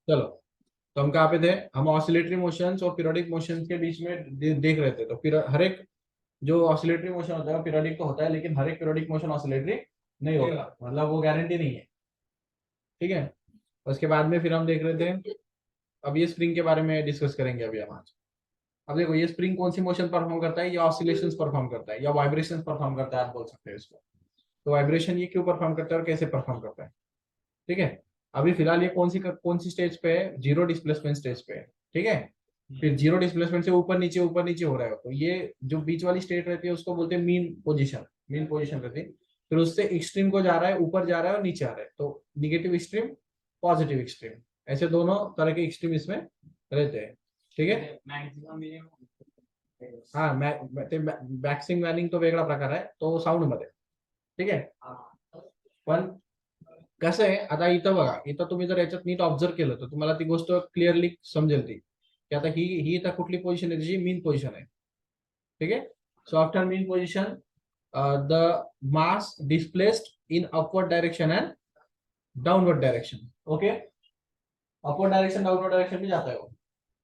चलो, तो हम कहाँ पे थे? हम ऑसिलेटरी मोशंस और पीरियोडिक मोशंस के बीच में देख रहे थे। तो हर एक जो ऑसिलेटरी मोशन होता है वो पीरियोडिक तो होता है, लेकिन हर एक पीरियोडिक मोशन ऑसिलेटरी नहीं होगा, मतलब वो गारंटी नहीं है। ठीक है। उसके बाद में फिर हम देख रहे थे, अब ये स्प्रिंग के बारे में डिस्कस करेंगे अभी हम आज। अब देखो, ये स्प्रिंग कौन सी मोशन परफॉर्म करता है? या ऑसिलेशंस परफॉर्म करता है, या वाइब्रेशन परफॉर्म करता है, आप बोल सकते हैं इसको। तो वाइब्रेशन ये क्यों परफॉर्म करता है और कैसे परफॉर्म करता है? ठीक है। अभी फिलहाल ये कौन सी स्टेज पे है? जीरो डिस्प्लेसमेंट स्टेज पे है। ठीक है। फिर जीरो डिस्प्लेसमेंट से ऊपर नीचे हो रहा है, तो ये जो बीच वाली स्टेट रहती है उसको बोलते हैं मीन पोजीशन। मीन पोजीशन रहती है। फिर उससे एक्सट्रीम को जा रहा है, ऊपर जा रहा है और नीचे आ रहा है, तो निगेटिव एक्सट्रीम, पॉजिटिव एक्सट्रीम, ऐसे दोनों तरह के एक्सट्रीम इसमें रहते हैं। ठीक है। हा बॅक्सिंग वॅनिंग तो वेगळा प्रकार आहे, तो साऊंड मध्ये. ठीक आहे. पण कसं आहे, आता इथं बघा, इथं तुम्ही जर याच्यात नीट ऑब्झर्व केलं तर तुम्हाला ती गोष्ट क्लिअरली समजेल ती, की आता ही ही इथं कुठली पोझिशन आहे, त्याची मीन पोझिशन आहे. ठीक आहे. So after mean position the mass displaced in upward direction and downward direction. Okay. Upward direction downward direction में जाता है वो.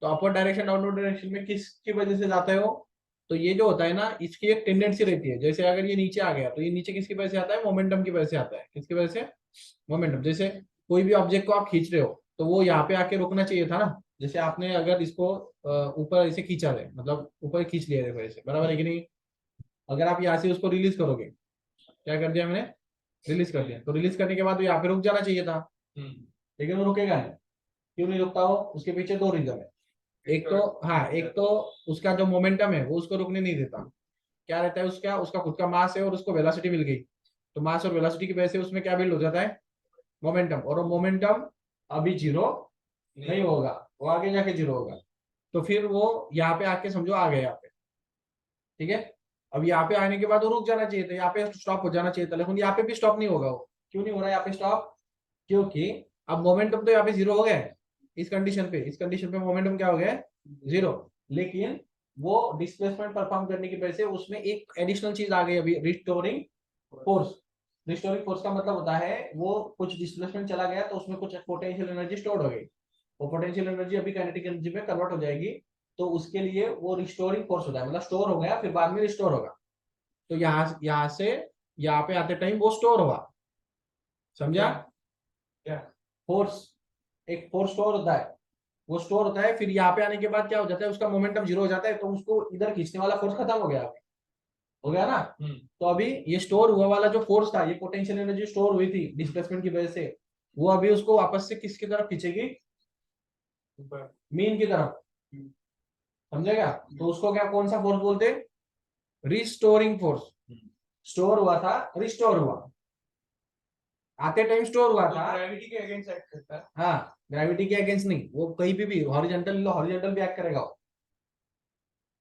तो अपवर्ड डायरेक्शन डाउनवर्ड डायरेक्शन में किसकी वजह से जाता है वो? तो ये जो होता है ना, इसकी एक टेंडेंसी रहती है, जैसे अगर ये नीचे आ गया तो ये नीचे किसकी वजह से आता है? मोमेंटम की वजह से आता है. किसकी वजह से? मोमेंटम. जैसे कोई भी ऑब्जेक्ट को आप खींच रहे हो तो वो यहाँ पे आके रुकना चाहिए था ना. जैसे आपने अगर इसको ऊपर ऐसे खींचा है, मतलब ऊपर खींच लिया है ऐसे, बराबर है कि नहीं? अगर आप यहाँ से उसको रिलीज करोगे, क्या कर दिया मैंने? रिलीज कर दिया. तो रिलीज करने के बाद वो यहाँ पे रुक जाना चाहिए था, लेकिन वो रुकेगा नहीं. क्यों नहीं रुकता? हो उसके पीछे दो रीजन है. एक तो, हाँ, एक तो उसका जो मोमेंटम है वो उसको रुकने नहीं देता. क्या रहता है उसका? उसका खुद का मास है और उसको वेलोसिटी मिल गई. तो मास और वेलोसिटी की वजह से उसमें क्या बिल्ड हो जाता है? मोमेंटम. और वो मोमेंटम अभी जीरो नहीं होगा, वो आगे जाके जीरो होगा. तो फिर वो यहाँ पे आके समझो आ गया यहाँ पे. ठीक है. अब यहाँ पे आने के बाद वो रुक जाना चाहिए था, यहाँ पे स्टॉप हो जाना चाहिए था, लेकिन यहाँ पे भी स्टॉप नहीं होगा. वो क्यों नहीं हो रहा है यहाँ पे स्टॉप? क्योंकि अब मोमेंटम तो यहाँ पे जीरो हो गया है. इस कंडीशन पे मोमेंटम क्या हो गया है? जीरो. लेकिन वो डिस्प्लेसमेंट परफॉर्म करने की वजह से उसमें एक एडिशनल चीज आ गई अभी, रिस्टोरिंग फोर्स. रिस्टोरिंग फोर्स का मतलब होता है वो कुछ डिस्प्लेसमेंट चला गया तो उसमें कुछ पोटेंशियल एनर्जी स्टोर हो गई. वो पोटेंशियल एनर्जी अभी काइनेटिक एनर्जी में कन्वर्ट हो जाएगी. तो उसके लिए वो रिस्टोरिंग फोर्स होता है, मतलब स्टोर हो गया फिर बाद में रिस्टोर होगा. तो यहाँ से यहाँ पे आते टाइम वो स्टोर हुआ. समझा क्या? फोर्स, एक फोर्स स्टोर होता है, वो स्टोर होता है. फिर यहाँ पे आने के बाद क्या हो जाता है? उसका मोमेंटम जीरो हो जाता है, तो उसको इधर खींचने वाला फोर्स खत्म हो गया. हो गया ना? तो अभी ये स्टोर हुआ वाला जो फोर्स था, ये पोटेंशियल एनर्जी स्टोर हुई थी डिस्प्लेसमेंट की वजह से, वो अभी उसको वापस से किसकी तरफ खींचेगी? मीन की तरफ. समझेगा? तो उसको क्या, कौन सा फोर्स बोलते? Restoring force. स्टोर हुआ था, रिस्टोर हुआ. आते टाइम स्टोर हुआ था. ग्रेविटी के अगेंस्ट एक्ट करता है. हाँ, ग्रेविटी के अगेंस्ट नहीं, वो कहीं भी हॉरिजॉन्टल हॉरिजॉन्टल भी एक्ट करेगा वो.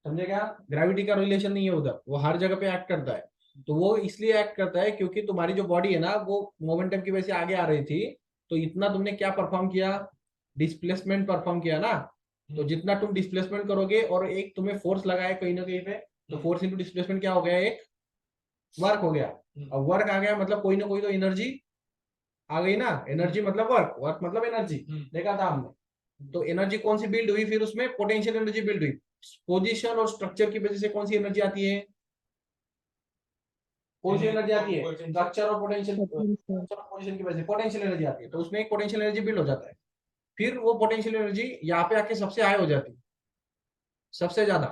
समझेगा? ग्रेविटी का रिलेशन नहीं है उधर, वो हर जगह पे एक्ट करता है. तो वो इसलिए एक्ट करता है क्योंकि तुम्हारी जो बॉडी है ना, वो मोमेंटम की वजह से आगे आ रही थी. तो इतना तुमने क्या परफॉर्म किया? डिस्प्लेसमेंट परफॉर्म किया ना. तो जितना तुम डिस्प्लेसमेंट करोगे और एक तुम्हें फोर्स लगाया कहीं ना कहीं पे, तो फोर्स इंटू डिस्प्लेसमेंट क्या हो गया? एक वर्क हो गया. अब वर्क आ गया मतलब कोई ना कोई तो एनर्जी आ गई ना. एनर्जी मतलब वर्क, वर्क मतलब एनर्जी. देखा था हमने. तो एनर्जी कौन सी बिल्ड हुई? फिर उसमें पोटेंशियल एनर्जी बिल्ड हुई. पोजीशन और स्ट्रक्चर की वजह से कौन सी एनर्जी आती है? कौन सी एनर्जी आती है? स्ट्रक्चर और पोटेंशियल, स्ट्रक्चर और पोजीशन की वजह से पोटेंशियल एनर्जी आती है. तो उसमें एक पोटेंशियल एनर्जी बिल्ड हो जाता है. फिर वो पोटेंशियल एनर्जी यहाँ पे आके सबसे हाई हो जाती है, सबसे ज्यादा.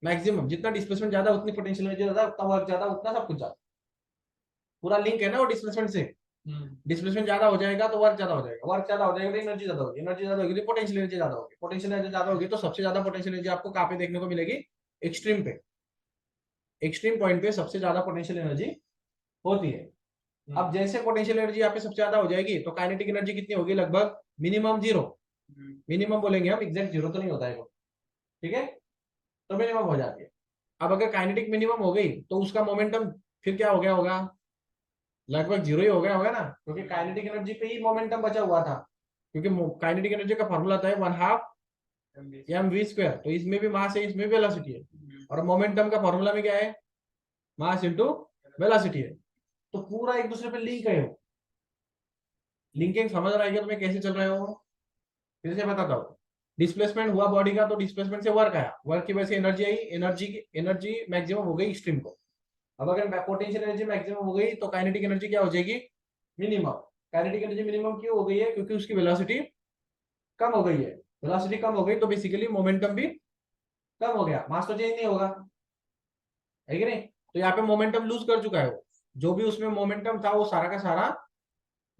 मैक्सिमम जितना डिस्प्लेसमेंट ज्यादा उतनी पोटेंशियल एनर्जी ज्यादा, उतना वर्क ज्यादा, उतना सब कुछ ज्यादा. पूरा लिंक है ना वो डिस्प्लेसमेंट से. डिस्प्लेसमेंट ज्यादा हो जाएगा तो वर्क ज्यादा हो जाएगा, वर्क ज्यादा हो जाएगा तो एनर्जी ज्यादा होगी, एनर्जी ज्यादा होगी तो पोटेंशियल एनर्जी ज्यादा होगी, पोटेंशियल एनर्जी ज्यादा होगी तो सबसे ज्यादा पोटेंशियल एनर्जी आपको कहाँ पे देखने को मिलेगी? एक्सट्रीम पे. एक्सट्रीम पॉइंट पे सबसे ज्यादा पोटेंशियल एनर्जी होती है. अब जैसे पोटेंशियल एनर्जी यहाँ पे सबसे ज्यादा हो जाएगी तो काइनेटिक एनर्जी कितनी होगी? लगभग मिनिमम जीरो. मिनिमम बोलेंगे हम, एग्जैक्ट जीरो तो नहीं होता है वो. ठीक है. तो मिनिमम हो जाती है. अब अगर काइनेटिक मिनिमम हो गई तो उसका मोमेंटम फिर क्या हो गया होगा? लगभग जीरो ही हो गया होगा ना, क्योंकि काइनेटिक एनर्जी पे ही मोमेंटम बचा हुआ था. क्योंकि काइनेटिक एनर्जी का फॉर्मूला था 1/2 mv². तो इसमें भी मास है, इसमें भी वेलोसिटी है. और मोमेंटम का फॉर्मूला में क्या है? मास इंटू वेलोसिटी है. तो पूरा एक दूसरे पे लिंक है वो. लिंकिंग समझ रहा है क्या तुम्हें कैसे चल रहे हो? फिर से बताता हूँ, डिस्प्लेसमेंट हुआ बॉडी का, तो डिस्प्लेसमेंट से वर्क आया, वर्क की वजह से एनर्जी आई, एनर्जी मैक्सिमम हो गई एक्सट्रीम को। अब अगर पोटेंशियल एनर्जी मैक्सिमम हो गई तो काइनेटिक एनर्जी क्या हो जाएगी, मिनिमम। काइनेटिक एनर्जी मिनिमम क्यों हो गई है, क्योंकि उसकी वेलोसिटी कम हो गई है। वेलोसिटी कम हो गई तो बेसिकली मोमेंटम भी कम हो गया, मास तो चेंज नहीं होगा, है कि नहीं। तो यहाँ पे मोमेंटम लूज कर चुका है वो, जो भी उसमें मोमेंटम था वो सारा का सारा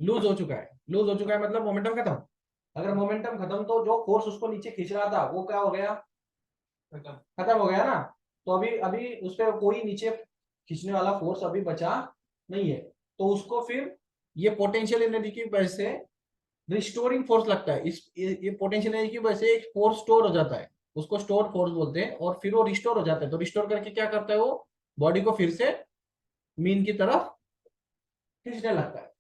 लूज हो चुका है। लूज हो चुका है मतलब मोमेंटम खत्म। अगर मोमेंटम खत्म तो जो फोर्स उसको नीचे खींच रहा था वो क्या हो गया, खत्म हो गया ना। तो अभी अभी उस पर कोई नीचे खींचने वाला फोर्स अभी बचा नहीं है, तो उसको फिर ये पोटेंशियल एनर्जी की वजह से रिस्टोरिंग फोर्स लगता है। इस ये पोटेंशियल एनर्जी की वजह से एक फोर्स स्टोर हो जाता है, उसको स्टोर फोर्स बोलते हैं, और फिर वो रिस्टोर हो जाता है। तो रिस्टोर करके क्या करता है, वो बॉडी को फिर से मीन की तरफ खींचने लगता है,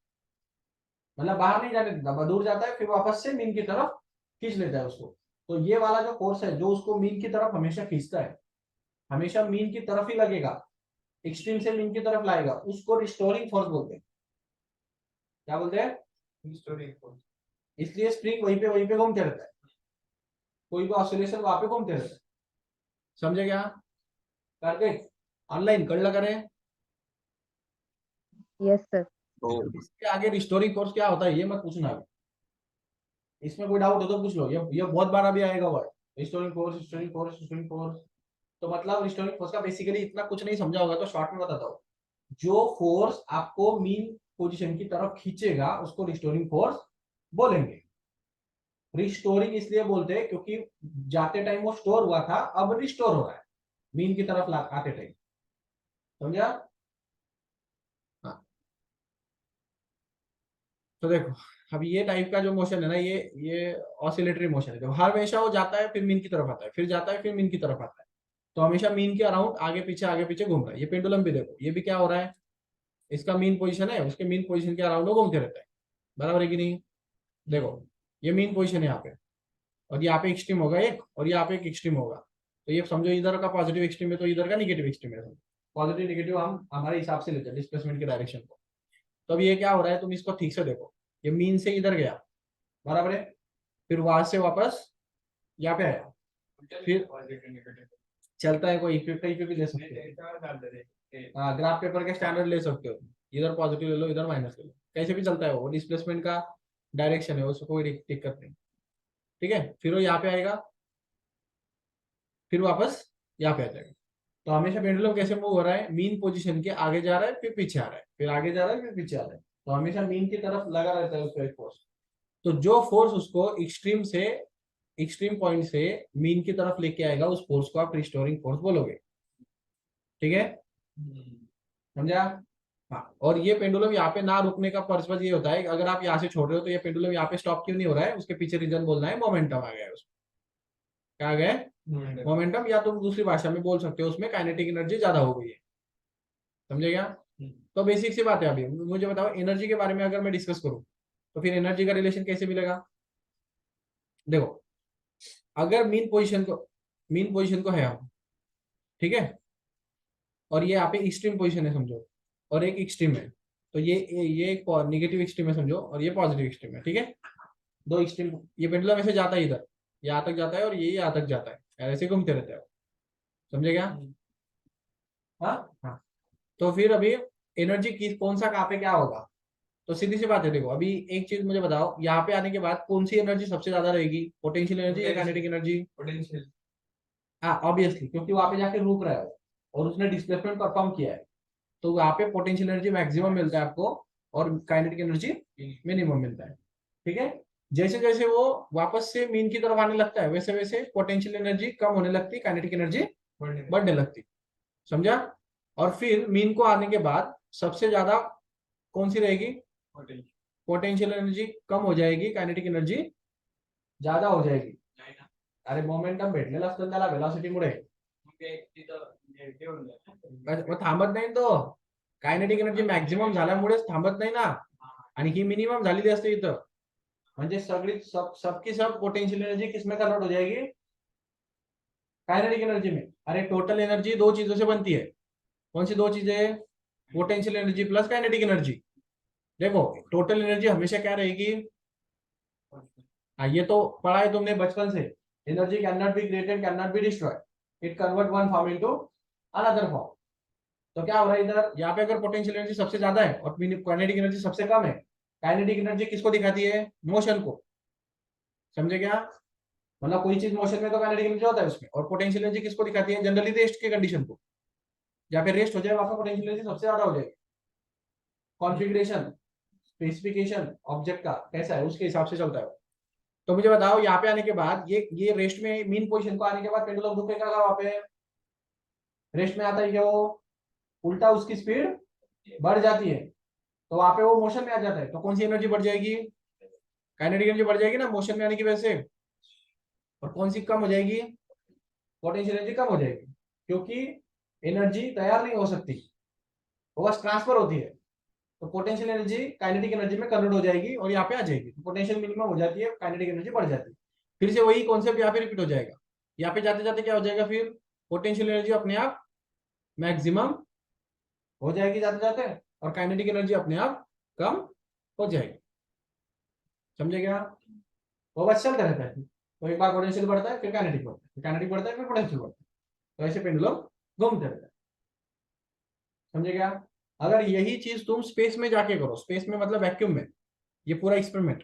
मतलब बाहर नहीं जाने देता, दूर जाता है फिर वापस से मीन की तरफ खींच लेता है उसको। तो ये वाला जो फोर्स है जो उसको मीन की तरफ हमेशा खींचता है, हमेशा मीन की तरफ ही लगेगा, एक्सट्रीम से मीन की तरफ लाएगा, उसको रिस्टोरिंग फोर्स बोलते हैं। क्या बोलते हैं, रिस्टोरिंग फोर्स। इसलिए स्प्रिंग वहीं पे घूमते रहता है, कोई भी ऑसिलेशन वहां पे घूमते रहता है। समझे क्या, करके ऑनलाइन कर लगा रहे। Yes sir. तो इसके आगे रिस्टोरिंग फोर्स क्या होता है ये मत पूछना अभी। इसमें कोई डाउट हो तो पूछ लो, ये बहुत बार अभी आएगा word, restoring force, restoring force, restoring force. तो मतलब रिस्टोरिंग फोर्स का बेसिकली इतना कुछ नहीं समझा होगा तो शॉर्ट में बताता हूँ। जो फोर्स आपको मीन पोजीशन की तरफ खींचेगा उसको रिस्टोरिंग फोर्स बोलेंगे। रिस्टोरिंग इसलिए बोलते हैं क्योंकि जाते टाइम वो स्टोर हुआ था, अब रिस्टोर हो रहा है मीन की तरफ आते टाइम। समझा, हाँ। तो देखो, अब ये टाइप का जो मोशन है ना, ये ऑसिलेटरी मोशन है, हर हमेशा वो जाता है फिर मीन की तरफ आता है, फिर जाता है फिर मीन की तरफ आता है। तो हमेशा मीन के अराउंड आगे पीछे घूम रहा है। ये पेंडुलम भी देखो, ये भी क्या हो रहा है, इसका मीन पोजीशन है, उसके मीन पोजीशन के अराउंड वो घूमते रहता है, बराबर है कि नहीं। देखो, ये मीन पोजीशन है यहाँ पे, और यहाँ पे एक्सट्रीम होगा एक, और यहाँ पे एक एक्सट्रीम होगा। तो ये समझो इधर का पॉजिटिव एक्सट्रीम है तो इधर का निगेटिव एक्सट्रीम है। पॉजिटिव निगेटिव हम हमारे हिसाब से लेते हैं डिस्प्लेसमेंट के डायरेक्शन को। तो अब ये क्या हो रहा है, तुम इसको ठीक से देखो, ये मीन से इधर गया, बराबर है, फिर वहां से वापस यहाँ पे आया, फिर चलता है, कोई इक्विप भी ले सकते हो, हाँ ग्राफ पेपर के स्टैंडर्ड ले सकते हो, इधर पॉजिटिव ले लो इधर माइनस ले लो, कैसे भी चलता है वो डिस्प्लेसमेंट का डायरेक्शन है, उसको कोई दिक्कत नहीं। ठीक है, फिर वो यहाँ पे आएगा, फिर वापस यहाँ पे आ जाएगा। तो हमेशा पेंडुलम कैसे मूव हो रहा है, मीन पोजीशन के आगे जा रहा है फिर पीछे आ रहा है, फिर आगे जा रहा है फिर पीछे आ रहा है। तो हमेशा मीन की तरफ लगा रहता है उसका एक फोर्स। तो जो फोर्स उसको एक्सट्रीम पॉइंट से मीन की तरफ लेके आएगा उस फोर्स को आप रिस्टोरिंग फोर्स बोलोगे। ठीक है, समझा, हाँ। और ये पेंडुलम यहाँ पे ना रुकने का पर्पस ये होता है कि अगर आप यहाँ से छोड़ रहे हो तो ये पेंडुलम यहाँ पे स्टॉप क्यों नहीं हो रहा है, उसके पीछे रीजन बोलना है मोमेंटम आ गया है उसमें। क्या आ गया है, मोमेंटम, या तुम दूसरी भाषा में बोल सकते हो उसमें काइनेटिक एनर्जी ज्यादा हो गई है। समझे क्या, तो बेसिक सी बात है। अभी मुझे बताओ एनर्जी के बारे में अगर मैं डिस्कस करूं तो फिर एनर्जी का रिलेशन कैसे मिलेगा। देखो, अगर मीन पोजीशन को है हम, ठीक है, और ये यहाँ पे एक्सट्रीम पोजीशन है समझो, और एक एक्सट्रीम है, तो ये एक निगेटिव एक्सट्रीम है समझो, और ये पॉजिटिव एक्सट्रीम है। ठीक है, दो एक्सट्रीम, ये पेंडुलम ऐसे जाता है इधर, यहाँ तक जाता है और ये यहाँ तक जाता है, ऐसे घूमते रहते हैं। समझे क्या, हाँ हाँ। तो फिर अभी एनर्जी की कौन सा कहाँ पे क्या होगा, तो सीधी सी बात है। देखो अभी एक चीज मुझे बताओ, यहाँ पे आने के बाद कौन सी एनर्जी सबसे ज्यादा रहेगी, पोटेंशियल एनर्जी या काइनेटिक एनर्जी। पोटेंशियल, हाँ ऑब्वियसली, क्योंकि वहां पे जाके रुक रहा है और उसने डिस्प्लेसमेंट परफॉर्म किया है, तो वहां पे पोटेंशियल एनर्जी मैक्सिमम मिलता है आपको और काइनेटिक एनर्जी मिनिमम मिलता है। ठीक है, जैसे जैसे वो वापस से मीन की तरफ आने लगता है वैसे वैसे पोटेंशियल एनर्जी कम होने लगती, काइनेटिक एनर्जी बढ़ने लगती। समझा, और फिर मीन को आने के बाद सबसे ज्यादा कौन सी रहेगी, पोटेंशियल एनर्जी कम हो जाएगी, काइनेटिक एनर्जी ज्यादा हो जाएगी। अरे मोमेंटम भेटलेला असतो त्याला वेलॉसिटी मुळे, मग थांबत नाही तो, कायनेटिक एनर्जी मॅक्झिमम झाल्यामुळेच थांबत नाही ना, आणि ही मिनिमम झालेली असते इथं, म्हणजे सगळी सबकी सब पोटेंशियल एनर्जी किसमें कन्वर्ट हो जाएगी, काइनेटिक एनर्जी में। अरे टोटल एनर्जी दो चीजों से बनती है, कौन सी दो चीजें, potential energy plus kinetic energy. देखो टोटल एनर्जी हमेशा क्या रहेगी, हाँ, ये तो पढ़ा है तुमने बचपन से। Energy can not be created, can not be destroyed, it convert one form into another form. तो क्या हो रहा है इधर, यहाँ पे अगर पोटेंशियल एनर्जी सबसे ज्यादा है और काइनेटिक एनर्जी सबसे कम है, काइनेटिक एनर्जी किसको दिखाती है, मोशन को। समझे क्या, मतलब कोई चीज मोशन में तो काइनेटिक एनर्जी होता है उसमें, और पोटेंशियल एनर्जी किसको दिखाती है, जनरली रेस्ट की कंडीशन को। जहाँ पे रेस्ट हो जाए वहां पर पोटेंशियल एनर्जी सबसे ज्यादा हो जाएगी। कॉन्फ़िगरेशन, स्पेसिफिकेशन ऑब्जेक्ट का कैसा है उसके हिसाब से चलता है। तो मुझे बताओ यहाँ पे आने के बाद ये रेस्ट में मीन पोजीशन को आने के बाद पेंडुलम रुकेगा वहां पे, रेस्ट में आता है क्या वो, उल्टा उसकी स्पीड बढ़ जाती है, तो वहां पे वो मोशन में आ जाता है। तो कौन सी एनर्जी बढ़ जाएगी, काइनेटिक एनर्जी बढ़ जाएगी ना मोशन में आने की वजह से। और कौन सी कम हो जाएगी, पोटेंशियल एनर्जी कम हो जाएगी, क्योंकि एनर्जी तैयार नहीं हो सकती, वो बस ट्रांसफर होती है। तो पोटेंशियल एनर्जी काइनेटिक एनर्जी में कन्वर्ट हो जाएगी और यहाँ पे आ जाएगी, तो पोटेंशियल मिनिमम हो जाती है, काइनेटिक एनर्जी बढ़ जाती है। फिर से वही कॉन्सेप्ट यहाँ पे रिपीट हो जाएगा। यहाँ पे जाते जाते क्या हो जाएगा, फिर पोटेंशियल एनर्जी अपने आप मैक्सिमम हो जाएगी जाते जाते, और काइनेटिक एनर्जी अपने आप कम हो जाएगी। समझे क्या, वो बस चलते रहता है। तो एक बार पोटेंशियल बढ़ता है, फिर काइनेटिक बढ़ता है, फिर काइनेटिक बढ़ता है, फिर पोटेंशियल बढ़ता है, तो ऐसे पेंडुलम घूमते रहता है। समझे क्या, अगर यही चीज तुम स्पेस में जाके करो, स्पेस में मतलब वैक्यूम में, ये पूरा एक्सपेरिमेंट,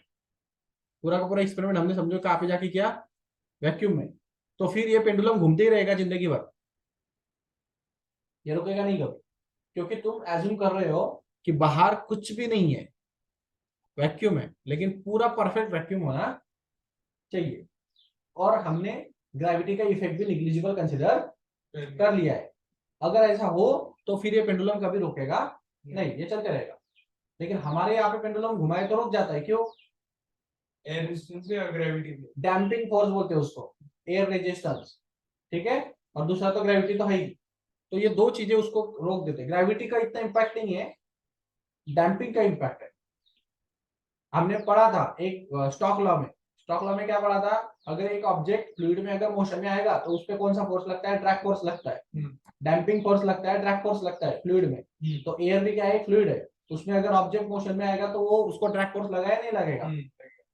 पूरा का पूरा एक्सपेरिमेंट हमने समझो कहाँ पे जाके किया, वैक्यूम में, तो फिर ये पेंडुलम घूमते ही रहेगा जिंदगी भर, ये रुकेगा नहीं कभी। क्योंकि तुम एज्यूम कर रहे हो कि बाहर कुछ भी नहीं है, वैक्यूम है, लेकिन पूरा परफेक्ट वैक्यूम होना चाहिए। और हमने ग्रेविटी का इफेक्ट भी निग्लिजिबल कंसिडर कर लिया है। अगर ऐसा हो तो फिर ये पेंडुलम कभी रुकेगा नहीं, ये चलते रहेगा। लेकिन हमारे यहाँ पे पेंडुलम घुमाए तो रुक जाता है, क्यों, एयर रेजिस्टेंस या ग्रेविटी, डैम्पिंग फोर्स बोलते हैं उसको, एयर रेजिस्टेंस, ठीक है, और दूसरा तो ग्रेविटी तो है ही। तो ये दो चीजें उसको रोक देते हैं, ग्रेविटी का इतना इम्पैक्ट नहीं है, डैम्पिंग का इम्पैक्ट है। हमने पढ़ा था एक स्टॉक लॉ में, स्टॉक लॉ में क्या पढ़ा था, अगर एक ऑब्जेक्ट फ्लूइड में अगर मोशन में आएगा तो उस पर कौन सा फोर्स लगता है, ड्रैग फोर्स लगता है, डैम्पिंग फोर्स लगता है, ड्रैग फोर्स लगता है फ्लूइड में। तो एयर भी क्या है, फ्लूइड है, उसमें अगर ऑब्जेक्ट मोशन में आएगा तो वो उसको ड्रैग फोर्स लगाया नहीं लगेगा,